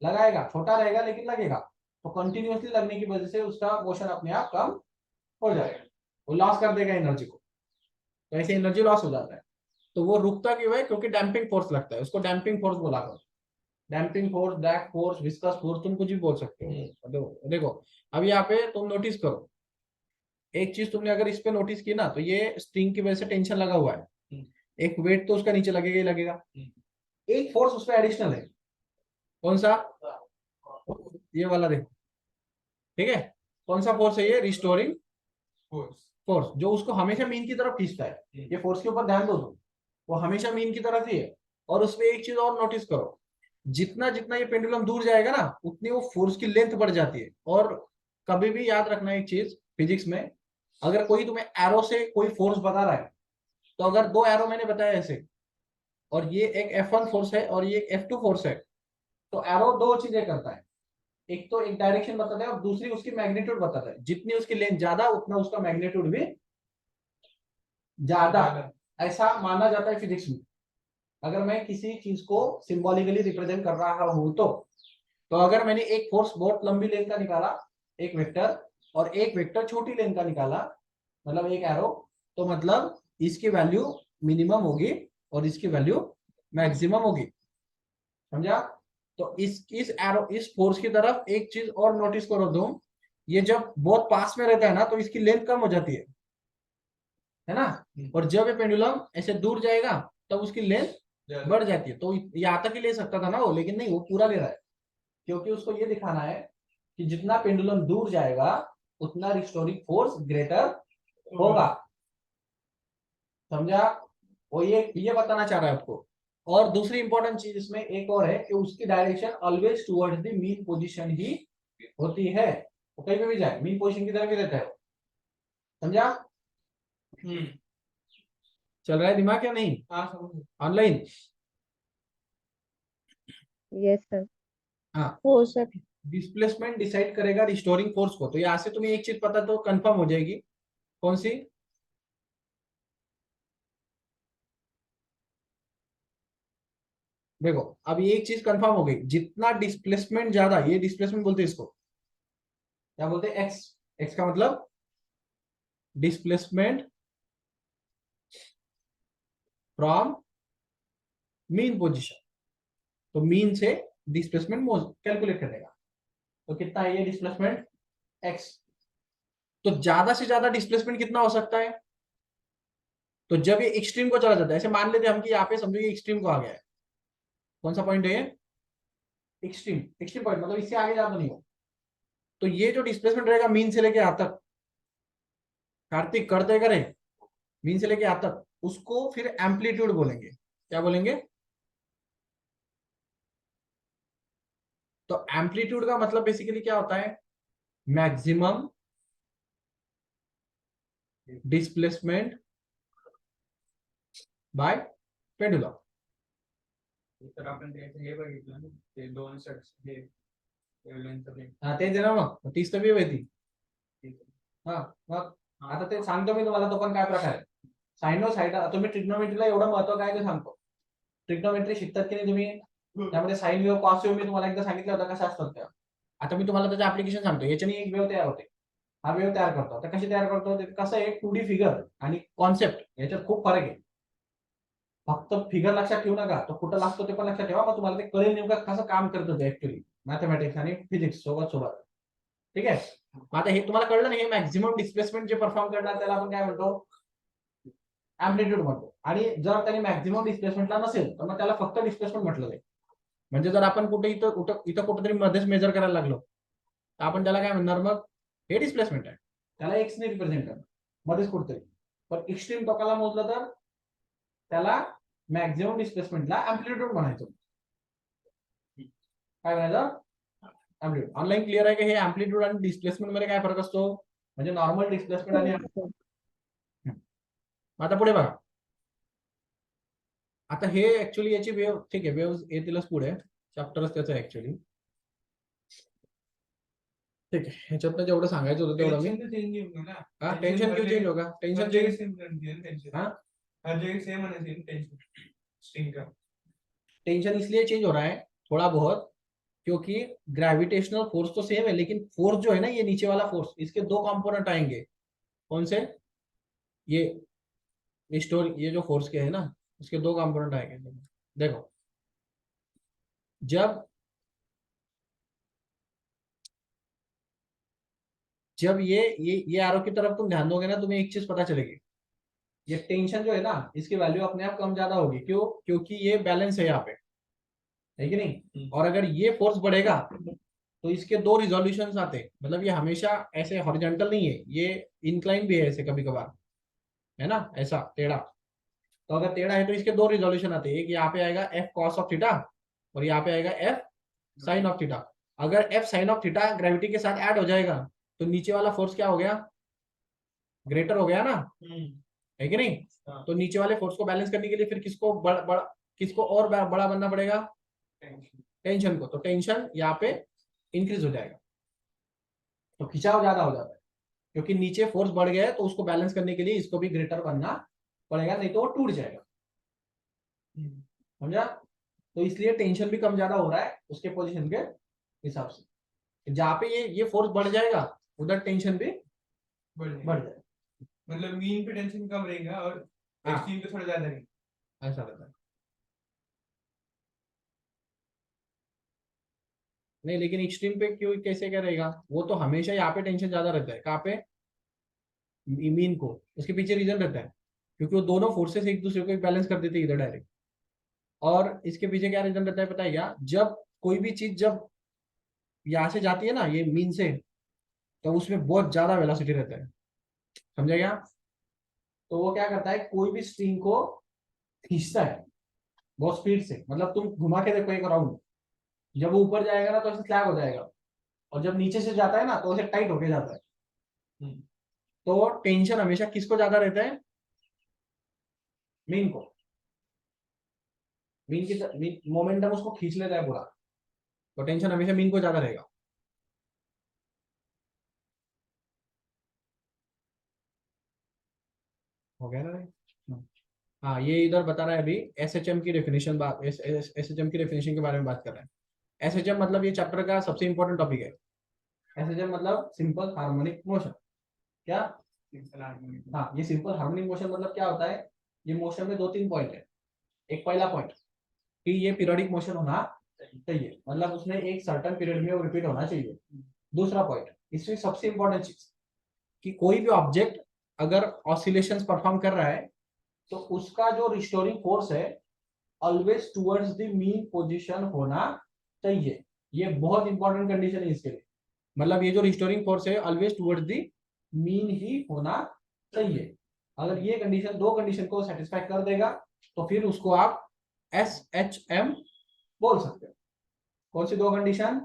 लगाएगा, छोटा रहेगा लेकिन लगेगा। तो कंटिन्यूअसली लगने की वजह से उसका मोशन अपने आप कम हो जाएगा, वो लॉस कर देगा एनर्जी को, तो ऐसे एनर्जी लॉस हो जाता है। तो वो रुकता क्यों है, क्योंकि डैम्पिंग फोर्स लगता है, उसको डैम्पिंग फोर्स बोला करो। Damping force, drag force, viscous force, तुम कुछ भी बोल सकते हो। देखो अब यहाँ पे तुम नोटिस करो, एक चीज तुमने अगर इस पे नोटिस की ना, तो ये स्ट्रिंग की वजह से टेंशन लगा हुआ है, एक वेट तो उसका नीचे लगेगा ही लगेगा, एक फोर्स उस पर एडिशनल है, कौन सा, ये वाला देखो, ठीक है, कौन सा फोर्स है ये, रिस्टोरिंग फोर्स, फोर्स जो उसको हमेशा मीन की तरफ खींचता है। ये फोर्स के ऊपर ध्यान दो तुम, वो हमेशा मीन की तरफ ही है। और उसमें एक चीज और नोटिस करो, जितना जितना ये पेंडुलम दूर जाएगा ना, उतनी वो फोर्स की लेंथ बढ़ जाती है। और कभी भी याद रखना एक चीज फिजिक्स में, अगर कोई तुम्हें एरो से कोई फोर्स बता रहा है, तो अगर दो एरो मैंने बताया ऐसे, और ये एक F1 फोर्स है और ये एक F2 फोर्स है, तो एरो दो चीजें करता है, एक तो एक डायरेक्शन बताता है और दूसरी उसकी मैग्नीट्यूड बताता है। जितनी उसकी लेंथ ज्यादा उतना उसका मैग्नीट्यूड भी ज्यादा, ऐसा माना जाता है फिजिक्स में। अगर मैं किसी चीज को सिंबॉलिकली रिप्रेजेंट कर रहा हूं तो अगर मैंने एक फोर्स बहुत लंबी लेंथ का निकाला, एक वेक्टर, और एक वेक्टर छोटी लेंथ का निकाला, मतलब एक एरो, तो मतलब इसकी वैल्यू मिनिमम होगी और इसकी वैल्यू मैक्सिमम होगी। समझा, तो इस एरो, इस फोर्स की तरफ एक चीज और नोटिस करो तुम, ये जब बहुत पास में रहता है ना, तो इसकी लेंथ कम हो जाती है ना, और जब ये पेंडुलम ऐसे दूर जाएगा तब उसकी लेंथ बढ़ जाती है। तो यहाँ तक ही ले सकता था ना वो, लेकिन नहीं, वो पूरा ले रहा है, क्योंकि उसको ये दिखाना है कि जितना पेंडुलम दूर जाएगा उतना रिस्टोरिंग फोर्स ग्रेटर होगा। समझा, वो ये बताना चाह रहा है आपको। और दूसरी इंपॉर्टेंट चीज इसमें एक और है कि उसकी direction always towards the mean position ही होती है, वो कहीं पे भी जाए मीन पोजीशन की तरफ ही रहता है। समझा, चल रहा है दिमाग या नहीं, ऑनलाइन, यस सर, हाँ। हो सर। डिस्प्लेसमेंट डिसाइड करेगा रिस्टोरिंग फोर्स को, तो यहाँ से तुम्हें एक चीज पता तो कंफर्म हो जाएगी, कौन सी, देखो अब ये एक चीज कंफर्म हो गई, जितना डिस्प्लेसमेंट ज्यादा, ये डिस्प्लेसमेंट बोलते हैं इसको, क्या बोलते हैं, एक्स। एक्स का मतलब डिस्प्लेसमेंट फ्रॉम मीन पोजीशन। तो मीन से डिस्प्लेसमेंट कैलकुलेट करेगा। तो कितना है ये डिस्प्लेसमेंट, एक्स। तो ज्यादा से ज्यादा डिस्प्लेसमेंट कितना हो सकता है, तो जब ये एक्सट्रीम को चला जाता है, ऐसे मान लेते हम कि यहाँ पे समझो ये एक्सट्रीम को आ गया है। कौन सा पॉइंट है ये, एक्सट्रीम। एक्सट्रीम पॉइंट मतलब इससे आगे ज्यादा नहीं हो। तो ये जो डिस्प्लेसमेंट रहेगा मीन से लेके यहाँ तक, कार्तिक करते करें, मीन से लेके यहाँ तक, उसको फिर एम्पलीट्यूड बोलेंगे। क्या बोलेंगे, तो एम्पलीट्यूड का मतलब बेसिकली क्या होता है, मैक्सिमम डिस्प्लेसमेंट बाय पेंडुलम। तर आपण हे बघितलं ना ते दोन सेट्स हे हा तेच आहे ना, मग तीच तर वेव आहे ती. हा मग आता ते सांगतो मी तुम्हाला, तो पण काय प्रकार आहे. सायनोसाइड तुम्ही ट्रिग्नोमेट्रीला एवढं महत्व काय ते सांगतो. ट्रिग्नोमेट्री शिकतात की नाही तुम्ही, त्यामध्ये साइन वेव कॉस वेव मी तुम्हाला एकदा सांगितलं होतं कशा असतात त्या. आता मी तुम्हाला त्याचं ऍप्लिकेशन सांगतो. याच्याने एक वेव तयार होते, हा वेव तयार करतो. तर कशी तयार करतो, ते कसं आहे, 2D फिगर आणि कॉन्सेप्ट याच्यात खूप फरक आहे. फक्त फिगर लक्षात ठेवू नका, तो कुठं लागतो ते पण लक्षात ठेवा, मग तुम्हाला ते कळेल नेमकं कसं काम करतं ते ऍक्च्युअली मॅथमॅटिक्स आणि फिजिक्स सोबत सोबत. ठीक आहे. आता हे तुम्हाला कळलं नाही, हे मॅक्झिमम डिस्प्लेसमेंट जे परफॉर्म करणार त्याला आपण काय म्हणतो, अँप्लिट्यूड म्हणतो. आणि जर त्याने मॅक्झिमम डिस्प्लेसमेंटला नसेल तर मग त्याला फक्त डिस्प्लेसमेंट म्हटलं जाईल. म्हणजे जर आपण कुठे इथं कुठेतरी मध्येच मेजर करायला लागलो तर आपण त्याला काय म्हणणार, मग हे डिस्प्लेसमेंट आहे, त्याला एक्स ने रिप्रेझेंट करणार मध्येच कुठेतरी. पण एक्स्ट्रीम टोकाला मोजलं तर त्याला मॅक्झिमम डिस्प्लेसमेंटला अँप्लिट्यूड म्हणायचं. काय म्हणायचं, अँप्लिट्यूड. ऑनलाईन क्लिअर आहे की हे अँप्लिट्यूड आणि डिस्प्लेसमेंट मध्ये काय फरक असतो, म्हणजे नॉर्मल डिस्प्लेसमेंट आणि आता पुढे बघा. आता हे ऍक्च्युअली याची वेव, ठीक आहे, वेव्ह येतीलच पुढे, चॅप्टरच त्याचं आहे ऍक्च्युअली. ठीक आहे, ह्याच्यातनं जेवढं सांगायचं होतं तेवढं मी. हाँ टेंशन क्यों चेंज होगा, टेंशन चेंज, हाँ टेंशन इसलिए चेंज हो रहा है थोड़ा बहुत, क्योंकि ग्रेविटेशनल फोर्स तो सेम है, लेकिन फोर्स जो है ना, ये नीचे वाला फोर्स, इसके दो कंपोनेंट आएंगे. कौन से, ये स्टोर, ये जो फोर्स के है ना, इसके दो कंपोनेंट आएंगे. देखो जब जब ये एरो की तरफ तुम ध्यान दोगे ना, तुम्हें एक चीज पता चलेगी, ये टेंशन जो है ना, इसकी वैल्यू अपने आप कम ज्यादा होगी. क्यों, क्योंकि ये बैलेंस है यहाँ पे, है कि नहीं. और अगर ये फोर्स बढ़ेगा तो इसके दो रिजोल्यूशन आते हैं. मतलब ये हमेशा ऐसे हॉरिजॉन्टल नहीं है, ये इंक्लाइन भी है ऐसे कभी कभार, है ना, ऐसा टेढ़ा. तो अगर टेढ़ा है तो इसके दो रिजोल्यूशन आते हैं, एक यहाँ पे आएगा एफ कॉस ऑफ थीटा और यहाँ पे आएगा एफ साइन ऑफ थीटा. अगर F sine of theta gravity के साथ ऐड हो जाएगा तो नीचे वाला फोर्स क्या हो गया, ग्रेटर हो गया ना, है कि नहीं. तो नीचे वाले फोर्स को बैलेंस करने के लिए फिर किसको और बड़ा बनना पड़ेगा, टेंशन को. तो टेंशन यहाँ पे इंक्रीज हो जाएगा, तो खिंचाव ज्यादा हो जाता है, क्योंकि नीचे फोर्स बढ़ गया है, तो उसको बैलेंस करने के लिए इसको भी ग्रेटर बनना पड़ेगा, नहीं तो वो टूट जाएगा. समझा. तो इसलिए टेंशन भी कम ज्यादा हो रहा है उसके पोजीशन के हिसाब से. जहाँ पे ये फोर्स बढ़ जाएगा उधर टेंशन भी बढ़ जाएगा. मतलब मीन पे टेंशन कम रहेगा और एक्सट्रीम पे थोड़ा ज्यादा रहेगा, ऐसा रहता है. नहीं लेकिन एक्सट्रीम पे क्यों, कैसे क्या रहेगा, वो तो हमेशा यहाँ पे टेंशन ज्यादा रहता है. कहाँ पे, मीन को. उसके पीछे रीजन रहता है, क्योंकि वो दोनों फोर्सेस एक दूसरे को बैलेंस कर देते हैं इधर डायरेक्ट. और इसके पीछे क्या रीजन रहता है पता है क्या, जब कोई भी चीज जब यहाँ से जाती है ना, ये मीन से, तो उसमें बहुत ज्यादा वेलोसिटी रहता है. समझा क्या. तो वो क्या करता है, कोई भी स्ट्रिंग को खींचता है बहुत स्पीड से. मतलब तुम घुमा के देखो एक राउंड, जब वो ऊपर जाएगा ना तो ऐसे स्लैग हो जाएगा, और जब नीचे से जाता है ना तो ऐसे टाइट होके जाता है. तो टेंशन हमेशा किसको ज्यादा रहता है, मीन को. मीन की मोमेंटम उसको खींच लेता है पूरा, तो टेंशन हमेशा मीन को ज्यादा रहेगा. हो गया ना भाई. हाँ, ये इधर बता रहा है अभी एसएचएम की डेफिनेशन, एसएचएम की डेफिनेशन के बारे में बात कर रहा है। एसएचएम मतलब ये चैप्टर का सबसे इंपॉर्टेंट टॉपिक है। एसएचएम मतलब सिंपल हार्मोनिक मोशन। क्या? हाँ, ये सिंपल हार्मोनिक मोशन मतलब क्या होता है? ये मोशन में 2-3 पॉइंट है। एक पहला पॉइंट कि ये पीरियोडिक मोशन होना चाहिए, मतलब उसमें एक सर्टेन पीरियड में वो रिपीट होना चाहिए। दूसरा पॉइंट, इसमें सबसे इंपॉर्टेंट चीज कि कोई भी ऑब्जेक्ट अगर ऑसिलेशंस परफॉर्म कर रहा है तो उसका जो रिस्टोरिंग फोर्स है always towards the mean position होना चाहिए। ये बहुत इंपॉर्टेंट कंडीशन है इसके लिए। मतलब ये जो रिस्टोरिंग फोर्स है always towards the mean he होना चाहिए। अगर ये कंडीशन, दो कंडीशन को सेटिस्फाई कर देगा तो फिर उसको आप SHM बोल सकते हो। कौन सी दो कंडीशन?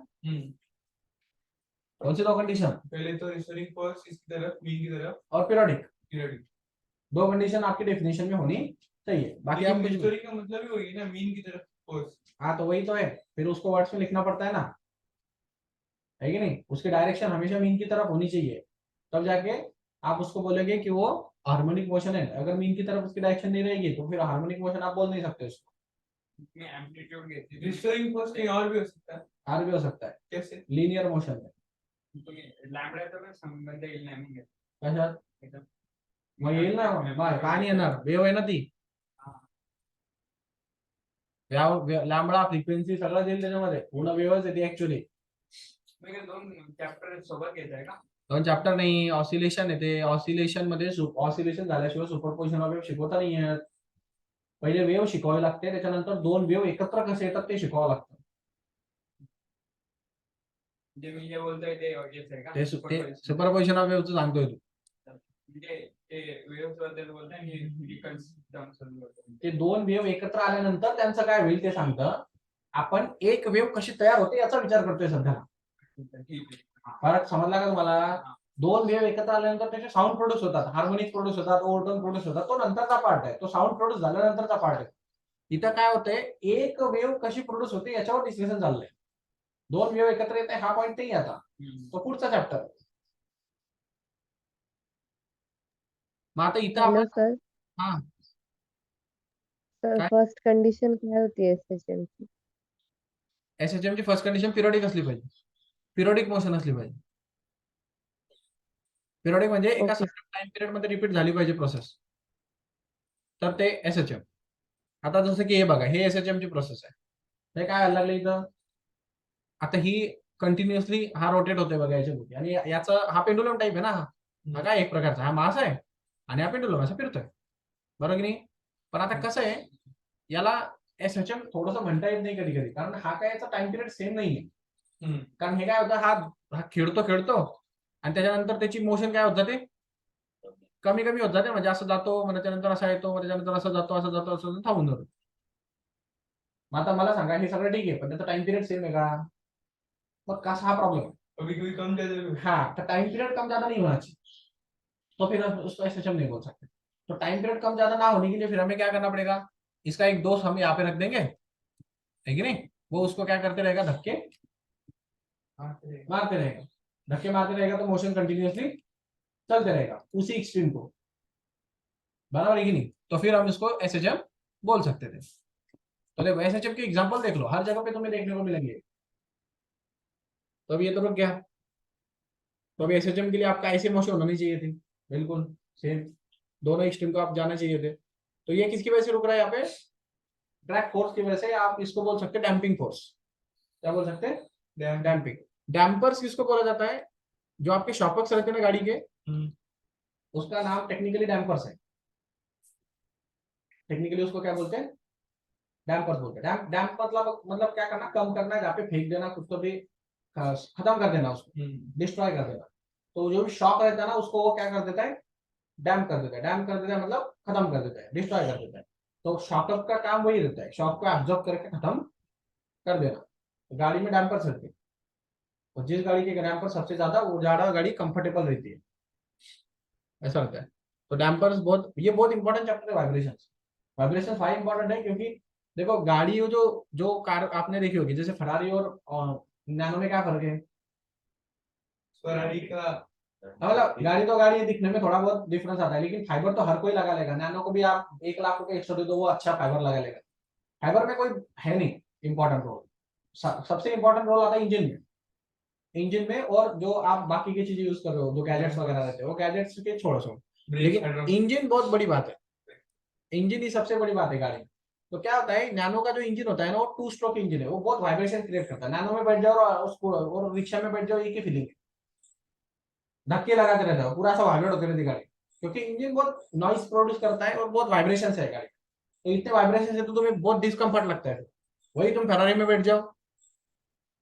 कौन सी दो कंडीशन? पहले तो रिस्टोरिंग फोर्स इसकी तरफ, मीन की तरफ, और पीरियोडिक। पीरियडिक। दो कंडीशन आपकी डेफिनेशन में होनी चाहिए, बाकी आप कुछ भी। रिस्टोरिंग का मतलब ही वही ना, मीन की तरफ फोर्स। हाँ, तो वही तो है, फिर उसको वर्ड्स में लिखना पड़ता है ना, है कि नहीं? उसकी डायरेक्शन हमेशा मीन की तरफ होनी चाहिए, तब जाके आप उसको बोलेंगे कि वो हार्मोनिक मोशन है। अगर मीन की तरफ उसकी डायरेक्शन नहीं रहेगी तो फिर हार्मोनिक मोशन आप बोल नहीं सकते उसको। एम्पलीट्यूड रिस्टोरिंग फोर्स कहीं और भी हो सकता है। आर भी हो सकता है, कैसे? लीनियर मोशन में। संबंध इल्लॅमिंग कशात? मग येईल ना, मग काय नाही येणार, वेव आहे ना ती. लांबडा फ्रिक्वेन्सी सगळं देईल त्याच्यामध्ये, पूर्ण वेवच आहे ती ऍक्च्युअली. दोन चॅप्टर सोबत घेत आहे का? दोन चॅप्टर नाही, ऑसिलेशन आहे ते. ऑसिलेशन मध्ये ऑसिलेशन झाल्याशिवाय सुपरपोजिशन ऑफ वेव शिकवता नाही येत. पहिले वेव शिकवावी लागते, त्याच्यानंतर दोन वेव एकत्र कसे येतात ते शिकवावं लागतं. जे मी जे बोलतोय ते हेच आहे का? ते सुपरपोजिशन ऑफ वेवचं सांगतोय तू. म्हणजे ते वेव्स बद्दल बोलतोय आणि फिजिकल्स टर्म्स बद्दल बोलतोय. ते दोन वेव एकत्र आल्यानंतर त्यांचं काय होईल ते सांगतं. आपण एक वेव कशी तयार होते याचा विचार करतोय सध्या. ठीक आहे. फरक समजला का तुम्हाला? दोन वेव एकत्र आल्यानंतर त्याचे साऊंड प्रोड्यूस होतात, हार्मोनिक प्रोड्यूस होतात, ओव्हरटोन प्रोड्यूस होतात. तो नंतरचा पार्ट आहे, तो साऊंड प्रोड्यूस झाल्यानंतरचा पार्ट आहे. इथं काय होतंय, एक वेव कशी प्रोड्यूस होते याच्यावर डिस्कशन चाललंय. दोन वेव एकत्र येत आहे हा पॉईंट नाही आता, तो पुढचा चॅप्टर. मग आता इथं हॅलो आपण, सर. हा सर काय? फर्स्ट कंडिशन काय होती एसएचएम ची? एसएचएम ची फर्स्ट कंडिशन पिरियोडिक असली पाहिजे, पिरियोडिक मोशन असली पाहिजे. पिरियोडिक म्हणजे एका ओके. सर्टन टाइम पिरियड मध्ये रिपीट झाली पाहिजे प्रोसेस, तर ते एसएचएम. आता जसं की हे बघा, हे एसएचएम ची प्रोसेस आहे. हे काय व्हायला लागलं इथं? आता ही कंटिन्युअसली हा रोटेट होतोय बघा याच्याभोवती, आणि याचा हा पेंडुलम टाईप आहे ना, हा काय एक प्रकारचा हा मास आहे आणि हा पेंडुलम असं फिरतोय, बरोबर की नाही? पण आता कसं आहे, याला एसएचएम थोडंसं म्हणता येत नाही कधी कधी, कारण हा काय याचा टाइम पिरियड सेम नाहीये. कारण हे काय होतं, हा खेळतो खेळतो आणि त्याच्यानंतर त्याची मोशन काय होत जाते, कमी कमी होत जाते. म्हणजे असं जातो, मग त्याच्यानंतर असा येतो, मग त्याच्यानंतर असं जातो, असं जातो, असं थांबून जातो. मग आता मला सांगा, हे सगळं ठीक आहे, पण त्याचा टाइम पिरियड सेम आहे का? मग कसा हा प्रॉब्लम? कभी कभी कम ज्यादा। हाँ, तो टाइम पीरियड कम ज्यादा नहीं होना चाहिए, तो फिर हम उसको एसएचएम नहीं बोल सकते. तो टाइम पीरियड कम ज्यादा ना होने के लिए फिर हमें क्या करना पड़ेगा, इसका एक दोस्त हम यहाँ पे रख देंगे, है कि नहीं? वो उसको क्या करते रहेगा, धक्के मारते रहेगा. धक्के मारते रहेगा तो मोशन कंटिन्यूअसली चलते रहेगा उसी एक्सट्रीम को, बराबर है कि नहीं? तो फिर हम इसको एसएचएम बोल सकते थे. तो देखो एसएचएम के एग्जाम्पल देख लो, हर जगह पे तुम्हें देखने को मिलेंगे. तो अब ये तो रुक गया. तो अभी एसएचएम के लिए आपका ऐसे मोशन होनी चाहिए थी, बिल्कुल सेम, दोनों एक्सट्रीम को आप जाना चाहिए थे. तो ये किसकी वजह से रुक रहा है यहाँ पे? ड्रैग फोर्स की वजह से. आप इसको बोल सकते हैं डैम्पिंग फोर्स. क्या बोल सकते हैं? डैम्पिंग. डैम्पर्स किसको बोला जाता है? जो आपके शॉकअप्स रहते हैं ना गाड़ी के, उसका नाम टेक्निकली डैम्पर्स है. टेक्निकली उसको क्या बोलते हैं? डैम्पर्स बोलते हैं. डैम्प मतलब क्या करना, कम करना, जहाँ पे फेंक देना कुछ, तो भी खत्म कर देना उसको, डिस्ट्रॉय कर देना. तो जो भी शॉक रहता है ना, उसको वो क्या कर देता है, डैम्प कर देता है. डैम्प कर देता है मतलब खत्म कर देता है, डिस्ट्रॉय कर देता है. तो शॉकअप का काम वही रहता है, शॉक को एब्जॉर्ब करके खत्म कर देना. तो गाड़ी में डैम्पर्स रहते हैं, और जिस गाड़ी के डैम्पर सबसे ज्यादा, वो ज्यादा गाड़ी कंफर्टेबल रहती है, ऐसा रहता है. तो डैम्पर्स ये बहुत इंपॉर्टेंट चैप्टर है. वाइब्रेशन, वाइब्रेशन फाइव इंपॉर्टेंट है, क्योंकि देखो गाड़ी जो जो कार आपने देखी होगी, जैसे फरारी और नैनो में क्या फर्क है? फरारी का मतलब गाड़ी तो गाड़ी है, दिखने में थोड़ा बहुत डिफरेंस आता है, लेकिन फाइबर तो हर कोई लगा लेगा। नैनो को भी आप 1 लाख रुपए एक्स्ट्रा दे दो, वो अच्छा फाइबर लगा लेगा। फाइबर में कोई है नहीं इंपॉर्टेंट रोल। सबसे इंपॉर्टेंट रोल आता है इंजन में, और जो आप बाकी की चीजें यूज कर रहे हो, जो गैजेट्स वगैरह रहते हैं, वो गैजेट्स के छोड़ो सो, लेकिन इंजन बहुत बड़ी बात है। इंजन ही सबसे बड़ी बात है गाड़ी में। तो क्या होता है, नैनो का जो इंजन होता है ना, वो 2 स्ट्रोक इंजन है, वो बहुत वाइब्रेशन क्रिएट करता है। नैनो में बैठ जाओ और उसको, और रिक्शा में बैठ जाओ, एक ही फीलिंग है, धक्के लगाते रहता है, पूरा सा वाइब्रेट होती रहती है गाड़ी, क्योंकि इंजन बहुत नॉइस प्रोड्यूस करता है और बहुत वाइब्रेशन है गाड़ी। तो इतने वाइब्रेशन से तो तुम्हें बहुत डिस्कम्फर्ट लगता है। वही तुम फेरारी में बैठ जाओ,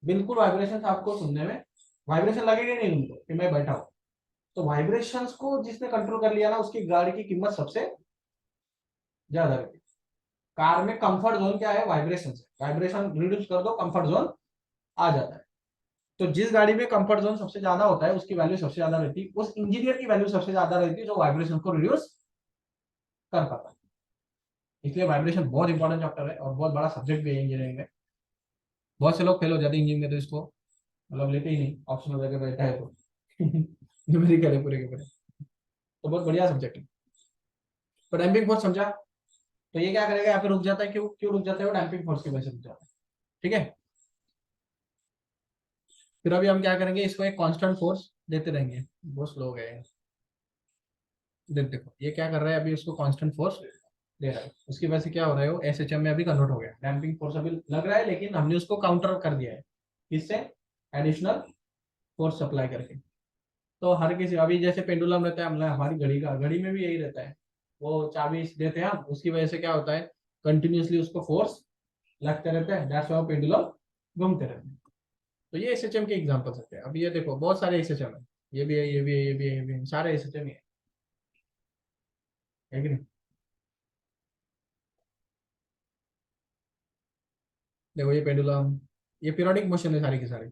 बिल्कुल वाइब्रेशन आपको सुनने में, वाइब्रेशन लगेगा नहीं तुमको कि मैं बैठा हूं। तो वाइब्रेशंस को जिसने कंट्रोल कर लिया ना, उसकी गाड़ी की कीमत सबसे ज्यादा रहती है। कार में कंफर्ट जोन क्या है, वाइब्रेशन है, वाइब्रेशन रिड्यूस कर दो, कंफर्ट जोन आ जाता है। तो जिस गाड़ी में कंफर्ट जोन सबसे ज्यादा होता है, उसकी वैल्यू सबसे ज्यादा रहती है, उस इंजीनियर की वैल्यू सबसे ज्यादा रहती है जो वाइब्रेशन को रिड्यूस कर पाता है। इसलिए वाइब्रेशन बहुत इंपॉर्टेंट चैप्टर है और बहुत बड़ा सब्जेक्ट भी है इंजीनियरिंग में। बहुत से लोग फेल हो जाते हैं इंजीनियरिंग में, तो इसको मतलब लेते ही नहीं, ऑप्शन वगैरह रहता है तो न्यूमेरिकल है पूरे के पूरे। तो बहुत बढ़िया सब्जेक्ट है। तो डैम्पिंग फोर्स समझा, तो ये क्या करेगा, यहाँ पे रुक जाता है, क्यों क्यों रुक जाता है, वो डैम्पिंग फोर्स की वजह से रुक जाता है। ठीक है, फिर अभी हम क्या करेंगे, इसको एक कांस्टेंट फोर्स देते रहेंगे। बहुत स्लो हो गए हैं। देखो ये क्या कर रहा है, अभी उसको कांस्टेंट फोर्स दे रहा है, उसकी वजह से क्या हो रहा है, वो एसएचएम में अभी कन्वर्ट हो गया। डैम्पिंग फोर्स अभी लग रहा है, लेकिन हमने उसको काउंटर कर दिया है, इससे एडिशनल फोर्स सप्लाई करके। तो हर किसी, अभी जैसे पेंडुलम रहता है, मतलब हमारी घड़ी का, घड़ी में भी यही रहता है, वो चाबी देते हैं हम, उसकी वजह से क्या होता है, कंटिन्यूसली उसको फोर्स लगते रहते हैं, दैट्स व्हाई पेंडुलम घूमते रहते हैं। तो ये एसएचएम के एग्जांपल्स होते हैं। अभी ये देखो बहुत सारे एसएचएम है, ये भी है, ये भी है, ये भी है, ये भी है, सारे एसएचएम ही है कि नहीं। देखो ये पेंडुलम, ये पीरियोडिक मोशन है सारी की सारी,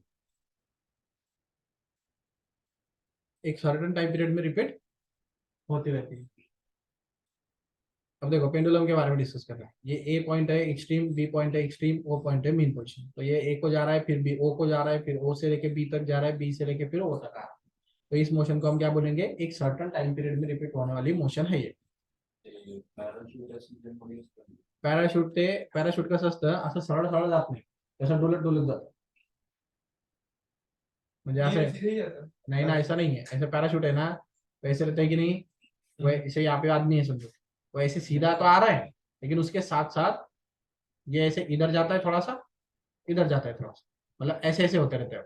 एक सर्टेन टाइम पीरियड में रिपीट होती रहती है। अब देखो पेंडुलम के बारे में डिस्कस कर रहे हैं, ये ए पॉइंट है एक्सट्रीम, बी पॉइंट है एक्सट्रीम, ओ पॉइंट है मीन पोजीशन। तो ये ए को जा रहा है, फिर बी, ओ को जा रहा है, फिर ओ से लेके बी तक जा रहा है, बी से लेके फिर ओ तक आ रहा है। तो इस मोशन को हम क्या बोलेंगे, एक सर्टेन टाइम पीरियड में रिपीट होने वाली मोशन है ये। पॅराशूट ते पॅराशूट कसं असतं, असं सरळ सरळ जात नाही, तसं डोलत डोलत जातं, म्हणजे असं नहीं ना, ऐसा नहीं है, ऐसे पैराशूट है ना, वैसे रहता है कि नहीं, वैसे यहाँ पे आदमी है समझो, वो ऐसे सीधा तो आ रहा है, लेकिन उसके साथ साथ ये ऐसे इधर जाता है थोड़ा सा, इधर जाता है थोड़ा सा, मतलब ऐसे ऐसे होते रहते हैं।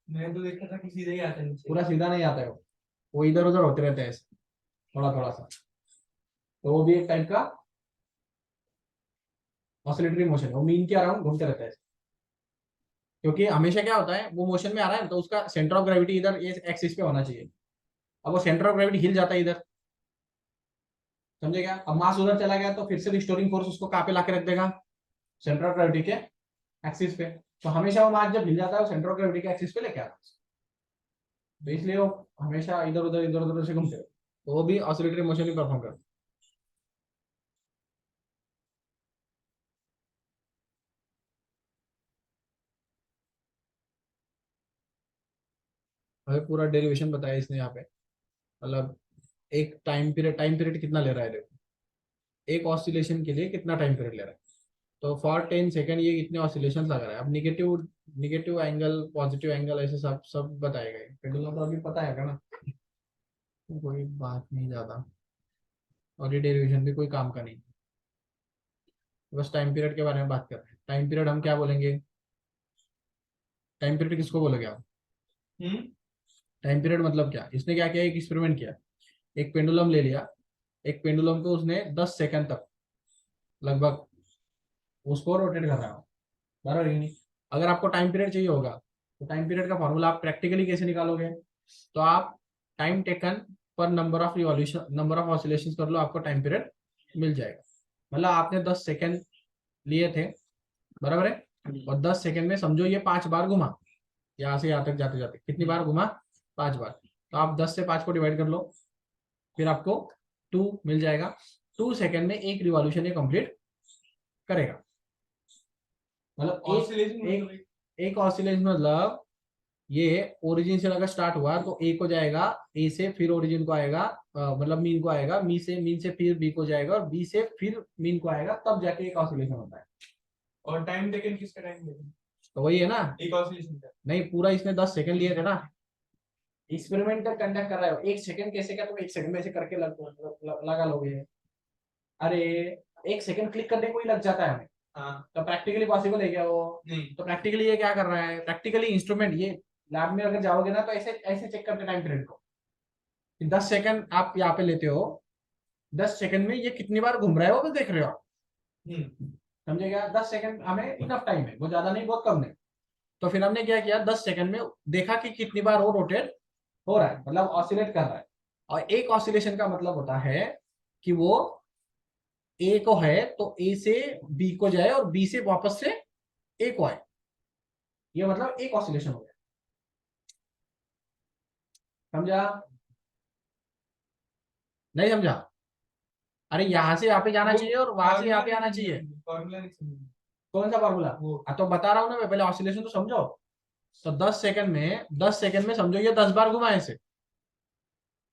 मैंने तो देखा था कि सीधे ही आता है नीचे। पूरा सीधा नहीं आता है वो इधर उधर होते रहते हैं ऐसे, थोड़ा थोड़ा सा। तो वो भी एक टाइप का ऑसिलेटरी मोशन है, वो मीन के अराउंड घूमते रहता है, क्योंकि हमेशा क्या होता है, वो मोशन में आ रहा है तो उसका सेंटर ऑफ ग्रेविटी इधर ये एक्सिस पे होना चाहिए। अब वो सेंटर ऑफ ग्रेविटी हिल जाता है इधर, समझे क्या, अब मास उधर चला गया तो फिर से रिस्टोरिंग फोर्स उसको कहाँ पे लाके रख देगा, सेंटर ऑफ ग्रेविटी के एक्सिस पे। तो हमेशा वो मास जब हिल जाता है, वो सेंटर ऑफ ग्रेविटी के एक्सिस पे लेके आता है, तो इसलिए वो हमेशा इधर उधर से घूमते हैं। तो वो भी ऑसिलेटरी मोशन ही परफॉर्म करते हैं। हमें पूरा डेरिवेशन बताया इसने यहाँ पे, मतलब एक टाइम पीरियड कितना ले रहा है, देखो एक ऑसिलेशन के लिए कितना टाइम पीरियड ले रहा है। तो फॉर 10 सेकेंड ये इतने ऑसिलेशन लगा रहा है। अब negative negative angle, positive angle, ऐसे सब सब बताएगा। पेंडुलम तो अभी पता है ना, कोई बात नहीं ज्यादा, और ये डेरिवेशन भी कोई काम का नहीं, बस टाइम पीरियड के बारे में बात कर रहे हैं। टाइम पीरियड हम क्या बोलेंगे, टाइम पीरियड किसको बोलोगे आप, टाइम पीरियड मतलब क्या, इसने क्या किया, एक एक्सपेरिमेंट किया, एक पेंडुलम ले लिया, एक पेंडुलम को उसने 10 सेकंड तक लगभग उसको रोटेट कर रहा है, बराबर ही नहीं। अगर आपको टाइम पीरियड चाहिए होगा, तो टाइम पीरियड का फॉर्मूला आप प्रैक्टिकली कैसे निकालोगे, तो आप टाइम टेकन पर number of revolution, number of oscillation कर लो, आपको टाइम पीरियड मिल जाएगा। मतलब आपने 10 सेकंड लिए थे, बराबर है, और 10 सेकंड में समझो ये 5 बार घुमा, यहाँ से यहाँ तक जाते जाते कितनी बार घुमा, 5 बार। तो आप 10 से 5 को डिवाइड कर लो, फिर आपको 2 मिल जाएगा। 2 सेकंड में एक रिवॉल्यूशन ये कंप्लीट करेगा। मतलब एक ऑसिलेशन मतलब ये ओरिजिन से अगर स्टार्ट हुआ तो ए को जाएगा, ए से फिर ओरिजिन को आएगा, मतलब मीन को आएगा, मीन से फिर बी को जाएगा और बी से फिर मीन को आएगा, तब जाके एक ऑसिलेशन होता है। और टाइम टेकन किसका टाइम टेकन? तो वही है ना, एक ऑसिलेशन का। नहीं पूरा इसने 10 सेकंड लिए थे ना। एक्सपेरिमेंटल कंडक्ट कर रहे हो, एक सेकंड कैसे क्या तुम एक सेकंड में ऐसे करके लगा लोगे? अरे एक सेकंड क्लिक करने को ही लग जाता है हमें, हाँ तो प्रैक्टिकली पॉसिबल है क्या वो? नहीं। तो प्रैक्टिकली ये क्या कर रहा है, प्रैक्टिकली इंस्ट्रूमेंट, ये लैब में अगर जाओगे ना तो ऐसे ऐसे चेक करते टाइम पीरियड को, 10 सेकंड आप यहाँ पे लेते हो, 10 सेकंड में ये कितनी बार घूम रहा है वो भी देख रहे हो आप, समझे क्या? 10 सेकंड हमें इनफ टाइम है, वो ज्यादा नहीं बहुत कम नहीं। तो फिर हमने क्या किया, 10 सेकंड में देखा कि कितनी बार वो रोटेट हो रहा है, मतलब ऑसिलेट कर रहा है। और एक ऑसिलेशन का मतलब होता है कि वो ए को है तो ए से बी को जाए और बी से वापस से ए को आए, ये मतलब एक ऑसिलेशन हो गया। समझा? नहीं समझा? अरे यहां से यहाँ पे जाना चाहिए और वहां से यहाँ पे आना चाहिए। फॉर्मूला नहीं समझ। कौन सा फॉर्मूला? वो तो बता रहा हूं ना मैं, पहले ऑसिलेशन तो समझो। तो 10 सेकंड में समझो ये 10 बार घुमा ऐसे,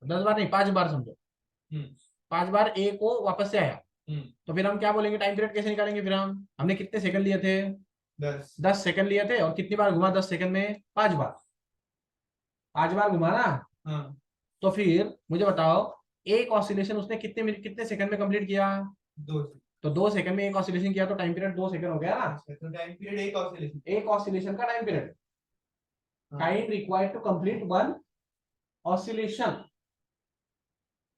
10 बार नहीं 5 बार समझो, 5 बार ए को वापस से आया। तो फिर हम क्या बोलेंगे, टाइम पीरियड कैसे निकालेंगे? फिर हमने कितने सेकंड लिए थे? 10 सेकंड लिए थे, और कितनी बार घुमा 10 सेकंड में? 5 बार, 5 बार घुमा ना। हाँ तो फिर मुझे बताओ, एक ऑसिलेशन उसने कितने मिनट कितने सेकंड में कंप्लीट किया? 2। तो 2 सेकंड में एक ऑसिलेशन किया तो टाइम पीरियड 2 सेकंड हो गया ना। तो टाइम पीरियड एक ऑसिलेशन। एक ऑसिलेशन का time period, time required to complete one oscillation,